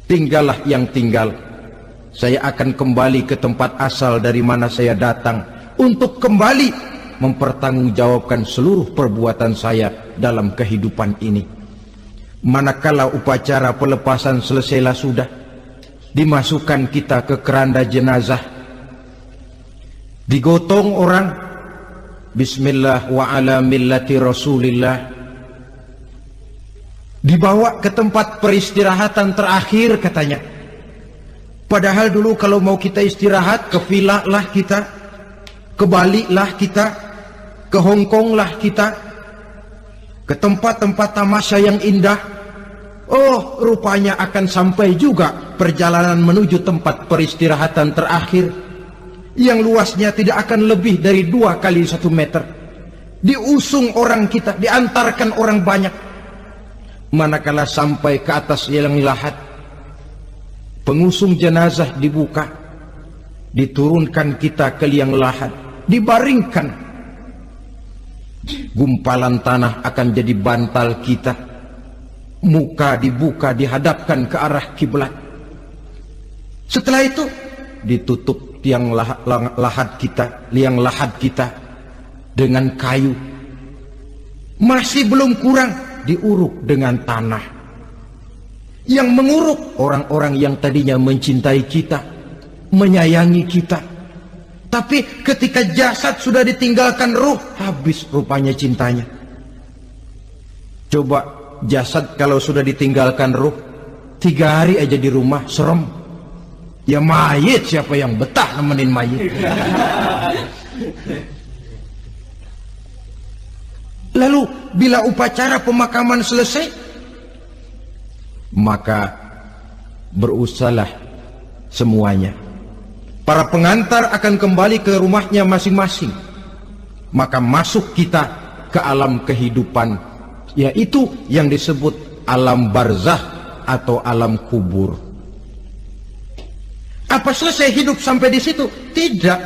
Tinggallah yang tinggal. Saya akan kembali ke tempat asal dari mana saya datang untuk kembali mempertanggungjawabkan seluruh perbuatan saya dalam kehidupan ini. Manakala upacara pelepasan selesailah sudah, dimasukkan kita ke keranda jenazah, digotong orang, bismillah wa ala millati rasulillah, dibawa ke tempat peristirahatan terakhir katanya. Padahal dulu kalau mau kita istirahat, ke villa lah kita, ke Bali lah kita, ke Hong Kong lah kita, ke tempat-tempat tamasya yang indah. Oh, rupanya akan sampai juga perjalanan menuju tempat peristirahatan terakhir yang luasnya tidak akan lebih dari 2 kali 1 meter. Diusung orang kita, diantarkan orang banyak. Manakala sampai ke atas yang lahat, pengusung jenazah dibuka, diturunkan kita ke liang lahat, dibaringkan. Gumpalan tanah akan jadi bantal kita, muka dibuka, dihadapkan ke arah kiblat. Setelah itu ditutup liang lahat kita dengan kayu. Masih belum kurang, diuruk dengan tanah. Yang menguruk orang-orang yang tadinya mencintai kita, menyayangi kita. Tapi ketika jasad sudah ditinggalkan ruh, habis rupanya cintanya. Coba jasad kalau sudah ditinggalkan ruh, 3 hari aja di rumah, serem. Ya mayit, siapa yang betah nemenin mayit? Lalu bila upacara pemakaman selesai, maka berusahalah semuanya. Para pengantar akan kembali ke rumahnya masing-masing. Maka masuk kita ke alam kehidupan, yaitu yang disebut alam barzakh atau alam kubur. Apa selesai hidup sampai di situ? Tidak.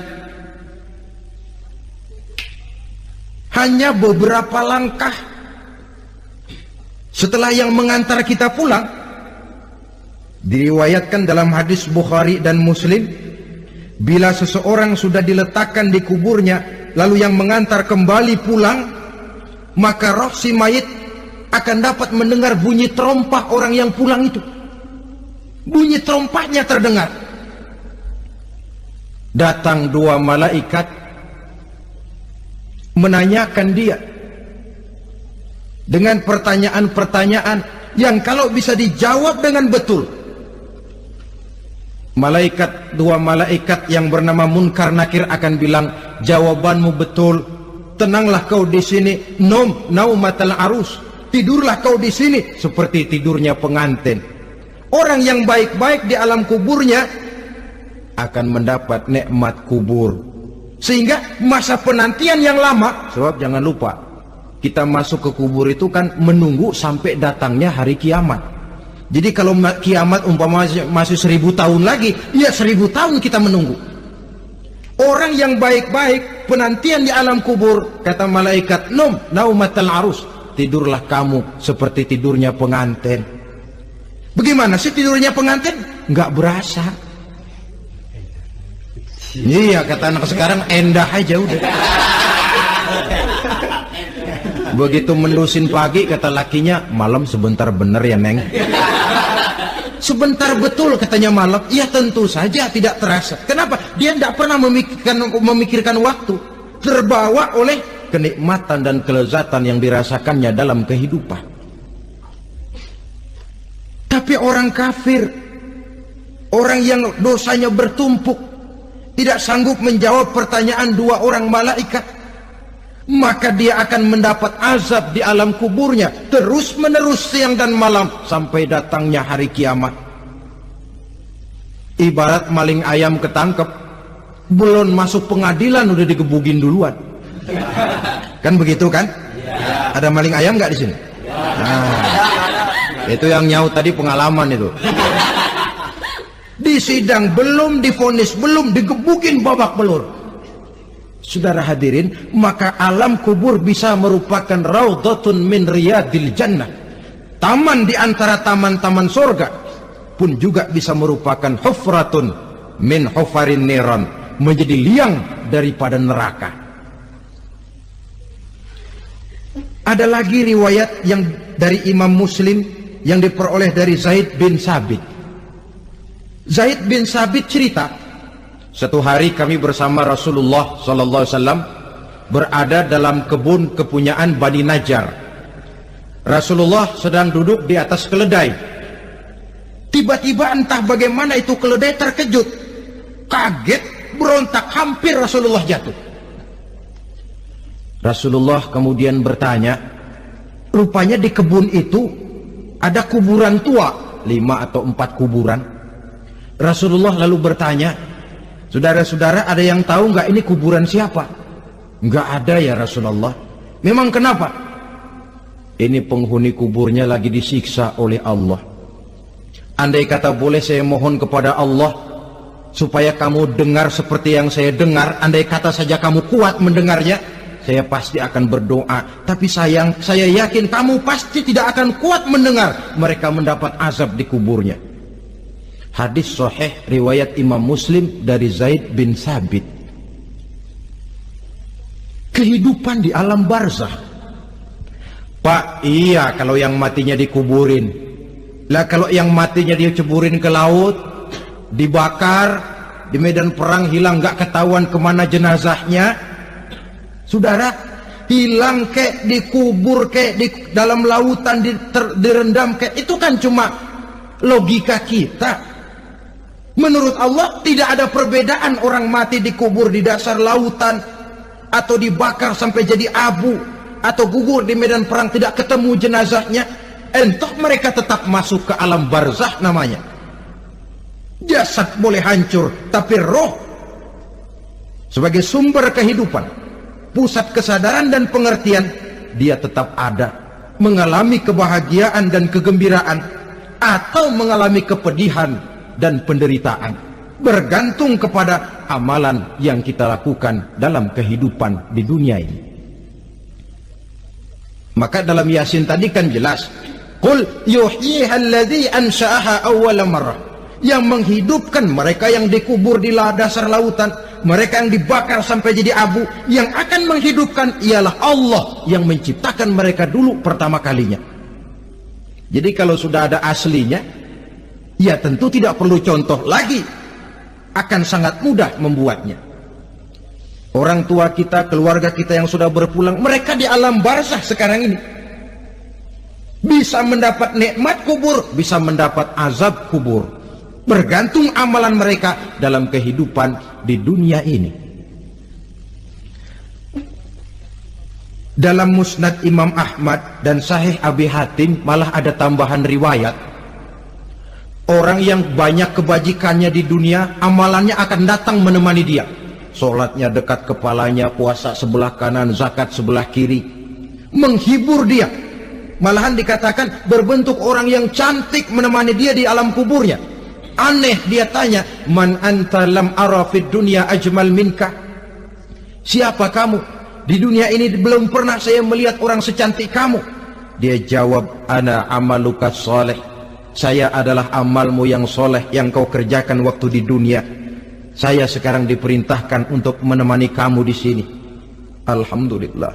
Hanya beberapa langkah setelah yang mengantar kita pulang. Diriwayatkan dalam hadis Bukhari dan Muslim, bila seseorang sudah diletakkan di kuburnya, lalu yang mengantar kembali pulang, maka roh si mayit akan dapat mendengar bunyi terompah orang yang pulang itu. Bunyi terompahnya terdengar. Datang 2 malaikat menanyakan dia dengan pertanyaan-pertanyaan yang kalau bisa dijawab dengan betul, 2 malaikat yang bernama Munkar Nakir akan bilang, jawabanmu betul, tenanglah kau di sini, naumatal arus, tidurlah kau di sini seperti tidurnya pengantin. Orang yang baik-baik di alam kuburnya akan mendapat nikmat kubur, sehingga masa penantian yang lama. Sebab jangan lupa, kita masuk ke kubur itu kan menunggu sampai datangnya hari kiamat. Jadi kalau kiamat umpama masih 1000 tahun lagi, ya 1000 tahun kita menunggu. Orang yang baik-baik penantian di alam kubur, kata malaikat, naumatal arus, tidurlah kamu seperti tidurnya pengantin. Bagaimana sih tidurnya pengantin? Nggak berasa. Iya, kata anak sekarang, endah aja udah. Begitu mendusin pagi, kata lakinya, malam sebentar bener ya Neng. Sebentar betul katanya malam. Ya tentu saja tidak terasa. Kenapa? Dia tidak pernah memikirkan waktu. Terbawa oleh kenikmatan dan kelezatan yang dirasakannya dalam kehidupan. Tapi orang kafir, orang yang dosanya bertumpuk, tidak sanggup menjawab pertanyaan 2 orang malaikat, maka dia akan mendapat azab di alam kuburnya terus menerus siang dan malam sampai datangnya hari kiamat. Ibarat maling ayam ketangkep, belum masuk pengadilan udah digebugin duluan. Kan begitu kan? Ada maling ayam nggak di sini? Nah, itu yang nyaut tadi pengalaman itu. Di disidang belum, divonis belum, digebukin babak belur. Saudara hadirin, maka alam kubur bisa merupakan raudhatun min riyadil jannah, taman di antara taman-taman surga, pun juga bisa merupakan hufratun min hufarin niran, menjadi liang daripada neraka. Ada lagi riwayat yang dari Imam Muslim yang diperoleh dari Zaid bin Sabit. Zaid bin Sabit cerita, satu hari kami bersama Rasulullah SAW berada dalam kebun kepunyaan Bani Najjar. Rasulullah sedang duduk di atas keledai. Tiba-tiba entah bagaimana itu keledai terkejut, kaget, berontak, hampir Rasulullah jatuh. Rasulullah kemudian bertanya, rupanya di kebun itu ada kuburan tua, 5 atau 4 kuburan. Rasulullah lalu bertanya, saudara-saudara, ada yang tahu nggak ini kuburan siapa? Nggak ada ya Rasulullah. Memang kenapa? Ini penghuni kuburnya lagi disiksa oleh Allah. Andai kata boleh saya mohon kepada Allah supaya kamu dengar seperti yang saya dengar, andai kata saja kamu kuat mendengarnya, saya pasti akan berdoa. Tapi sayang, saya yakin kamu pasti tidak akan kuat mendengar mereka mendapat azab di kuburnya. Hadis sahih riwayat Imam Muslim dari Zaid bin Sabit. Kehidupan di alam barzah. Pak, iya kalau yang matinya dikuburin. Lah kalau yang matinya diceburin ke laut, dibakar, di medan perang hilang, nggak ketahuan kemana jenazahnya. Saudara, hilang kek, dikubur kek, di dalam lautan direndam kek, itu kan cuma logika kita. Menurut Allah tidak ada perbedaan orang mati dikubur di dasar lautan, atau dibakar sampai jadi abu, atau gugur di medan perang tidak ketemu jenazahnya. Entah mereka tetap masuk ke alam barzah namanya. Jasad boleh hancur, tapi roh sebagai sumber kehidupan, pusat kesadaran dan pengertian, dia tetap ada, mengalami kebahagiaan dan kegembiraan, atau mengalami kepedihan dan penderitaan, bergantung kepada amalan yang kita lakukan dalam kehidupan di dunia ini. Maka dalam Yasin tadi kan jelas, qul yuhyiha alladzi ansha'aha awwala marrah, yang menghidupkan mereka yang dikubur di dasar lautan, mereka yang dibakar sampai jadi abu, yang akan menghidupkan ialah Allah yang menciptakan mereka dulu pertama kalinya. Jadi kalau sudah ada aslinya, ya tentu tidak perlu contoh lagi, akan sangat mudah membuatnya. Orang tua kita, keluarga kita yang sudah berpulang, mereka di alam barzah sekarang ini bisa mendapat nikmat kubur, bisa mendapat azab kubur, bergantung amalan mereka dalam kehidupan di dunia ini. Dalam Musnad Imam Ahmad dan Sahih Abi Hatim malah ada tambahan riwayat, orang yang banyak kebajikannya di dunia, amalannya akan datang menemani dia. Sholatnya dekat kepalanya, puasa sebelah kanan, zakat sebelah kiri, menghibur dia. Malahan dikatakan berbentuk orang yang cantik menemani dia di alam kuburnya. Aneh, dia tanya, man anta lam ara fid dunya ajmal minka, siapa kamu? Di dunia ini belum pernah saya melihat orang secantik kamu. Dia jawab, ana amaluka soleh, saya adalah amalmu yang soleh yang kau kerjakan waktu di dunia. Saya sekarang diperintahkan untuk menemani kamu di sini. Alhamdulillah.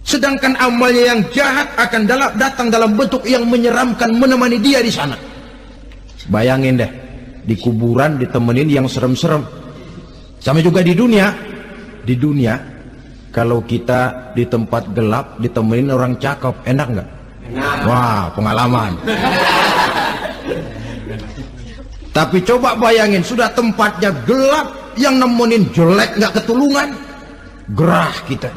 Sedangkan amalnya yang jahat akan datang dalam bentuk yang menyeramkan menemani dia di sana. Bayangin deh, di kuburan ditemenin yang serem-serem. Sama juga di dunia. Di dunia, kalau kita di tempat gelap ditemenin orang cakep, enak nggak? Wah, pengalaman. Tapi coba bayangin, sudah tempatnya gelap, yang nemenin jelek nggak ketulungan, gerah kita.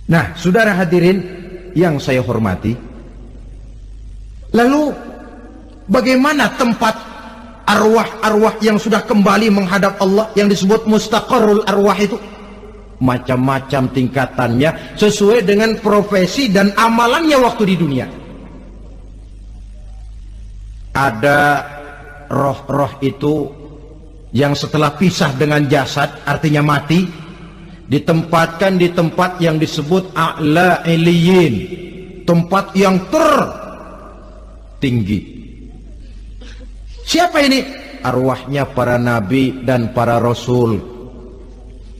Nah, saudara hadirin yang saya hormati, lalu bagaimana tempat arwah-arwah yang sudah kembali menghadap Allah yang disebut mustaqarrul arwah itu? Macam-macam tingkatannya sesuai dengan profesi dan amalannya waktu di dunia. ada roh-roh itu yang setelah pisah dengan jasad, artinya mati, ditempatkan di tempat yang disebut a'la iliyin, tempat yang tertinggi. Siapa ini? Arwahnya para nabi dan para rasul.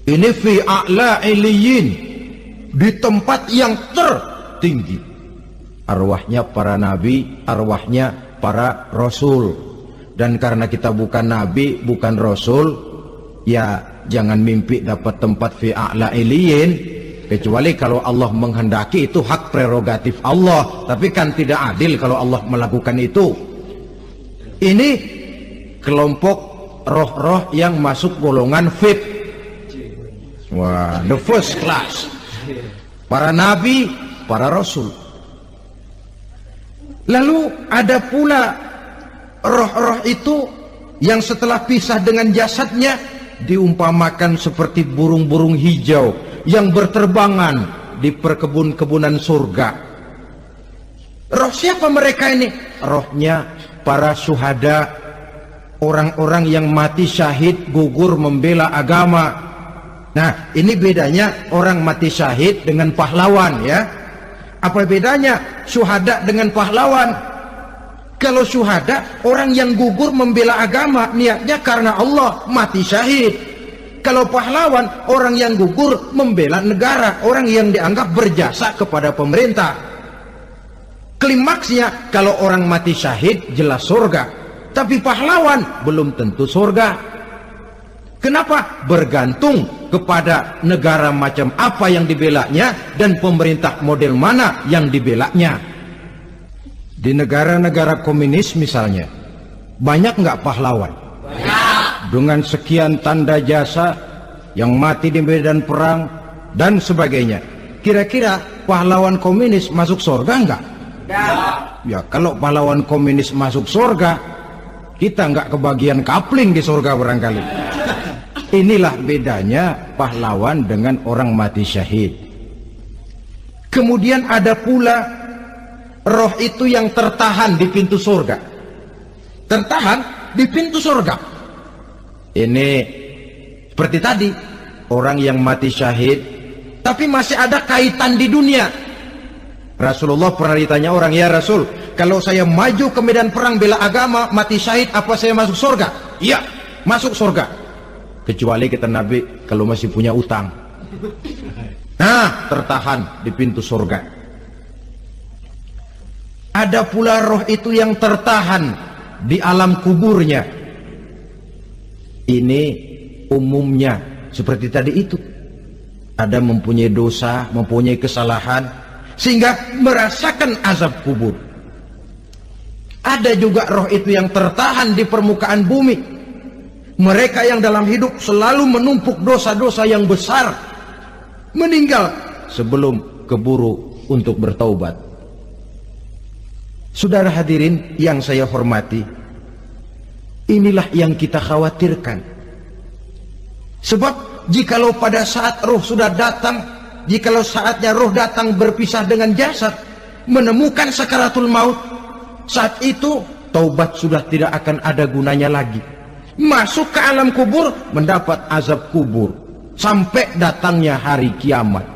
Ini fi a'la iliyin, di tempat yang tertinggi. Arwahnya para nabi, arwahnya para rasul. Dan karena kita bukan nabi, bukan rasul, ya jangan mimpi dapat tempat fi a'la iliyin, kecuali kalau Allah menghendaki. Itu hak prerogatif Allah, tapi kan tidak adil kalau Allah melakukan itu. Ini kelompok roh-roh yang masuk golongan VIP. Wah, the first class. Para nabi, para rasul. Lalu ada pula roh-roh itu yang setelah pisah dengan jasadnya diumpamakan seperti burung-burung hijau yang berterbangan di perkebun-kebunan surga. Roh siapa mereka ini? Rohnya para syuhada, orang-orang yang mati syahid gugur membela agama. Nah, ini bedanya orang mati syahid dengan pahlawan, ya. Apa bedanya syuhada dengan pahlawan? Kalau syuhada, orang yang gugur membela agama, niatnya karena Allah, mati syahid. Kalau pahlawan, orang yang gugur membela negara, orang yang dianggap berjasa kepada pemerintah. Klimaksnya, kalau orang mati syahid jelas surga, tapi pahlawan belum tentu surga. Kenapa? Bergantung kepada negara macam apa yang dibelanya dan pemerintah model mana yang dibelanya. Di negara-negara komunis misalnya, banyak nggak pahlawan? Banyak. Dengan sekian tanda jasa yang mati di medan perang dan sebagainya. Kira-kira pahlawan komunis masuk surga nggak? Ya, kalau pahlawan komunis masuk surga, kita nggak kebagian kapling di surga barangkali. Inilah bedanya pahlawan dengan orang mati syahid. Kemudian ada pula roh itu yang tertahan di pintu surga. Tertahan di pintu surga. Ini seperti tadi, orang yang mati syahid tapi masih ada kaitan di dunia. Rasulullah pernah ditanya orang, ya Rasul, kalau saya maju ke medan perang bela agama, mati syahid, apa saya masuk surga? Iya, masuk surga. Kecuali kata Nabi, kalau masih punya utang. Nah, tertahan di pintu surga. Ada pula roh itu yang tertahan di alam kuburnya. Ini umumnya seperti tadi itu. Ada mempunyai dosa, mempunyai kesalahan, sehingga merasakan azab kubur. Ada juga roh itu yang tertahan di permukaan bumi. Mereka yang dalam hidup selalu menumpuk dosa-dosa yang besar, meninggal sebelum keburu untuk bertaubat. Saudara hadirin yang saya hormati, inilah yang kita khawatirkan. Sebab jikalau pada saat roh sudah datang, jikalau saatnya roh datang berpisah dengan jasad, menemukan sakaratul maut, saat itu taubat sudah tidak akan ada gunanya lagi. Masuk ke alam kubur, mendapat azab kubur sampai datangnya hari kiamat.